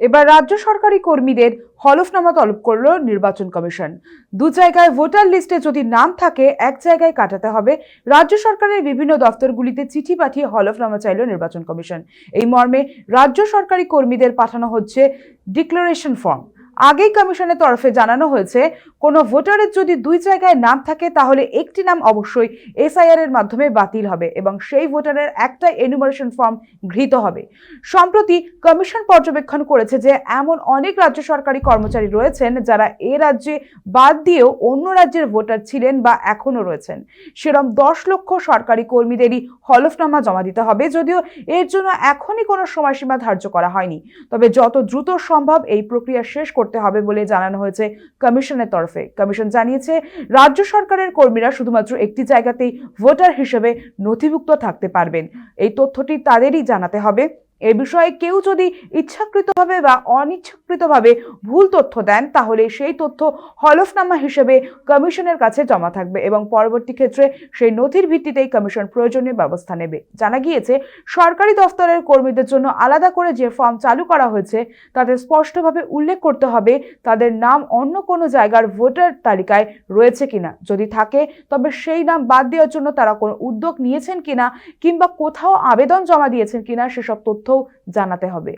এবার রাজ্য সরকারি কর্মীদের হলফনামা তলব করল নির্বাচন কমিশন। দু জায়গায় ভোটার লিস্টে যদি নাম থাকে এক জায়গায় কাটাতে হবে। রাজ্য সরকারের বিভিন্ন দপ্তরগুলিতে চিঠি পাঠিয়ে হলফনামা চাইল নির্বাচন কমিশন। এই মর্মে রাজ্য সরকারি কর্মীদের পাঠানো হচ্ছে ডিক্লারেশন ফর্ম। আগেই কমিশনের তরফে জানানো হয়েছে, কোনো ভোটারের যদি দুই জায়গায় নাম থাকে তাহলে একটি নাম অবশ্যই এসআইআর এর মাধ্যমে বাতিল হবে এবং সেই ভোটারের একটা এনুমারেশন ফর্ম গৃহীত হবে। সম্প্রতি কমিশন পর্যবেক্ষণ করেছে যে এমন অনেক রাজ্য সরকারি কর্মচারী রয়েছেন যারা এ রাজ্যে বাদ দিয়েও অন্য রাজ্যের ভোটার ছিলেন বা এখনো রয়েছেন। সেরকম 10 লক্ষ সরকারি কর্মীদেরই হলফনামা জমা দিতে হবে, যদিও এর জন্য এখনই কোনো সময়সীমা ধার্য করা হয়নি। তবে যত দ্রুত সম্ভব এই প্রক্রিয়া শেষ করতে হবে বলে জানানো হয়েছে কমিশনের তরফে। কমিশন জানিয়েছে, রাজ্য সরকারের কর্মীরা শুধুমাত্র একটি জায়গাতেই ভোটার হিসেবে নথিভুক্ত থাকতে পারবেন। এই তথ্যটি তাদেরই জানাতে হবে। এ বিষয়ে কেউ যদি ইচ্ছাকৃতভাবে বা অনিচ্ছাকৃতভাবে ভুল তথ্য দেন তাহলে সেই তথ্য হলফনামা হিসেবে কমিশনের কাছে জমা থাকবে এবং পরবর্তী ক্ষেত্রে সেই নথির ভিত্তিতেই কমিশন প্রয়োজনীয় ব্যবস্থা নেবে। জানা গিয়েছে, সরকারি দফতরের কর্মীদের জন্য আলাদা করে যে ফর্ম চালু করা হয়েছে তাতে স্পষ্টভাবে উল্লেখ করতে হবে তাদের নাম অন্য কোনো জায়গার ভোটার তালিকায় রয়েছে কিনা। যদি থাকে তবে সেই নাম বাদ দেওয়ার জন্য তারা কোনো উদ্যোগ নিয়েছেন কিনা কিংবা কোথাও আবেদন জমা দিয়েছেন কিনা সেসব তথ্য জানাতে হবে।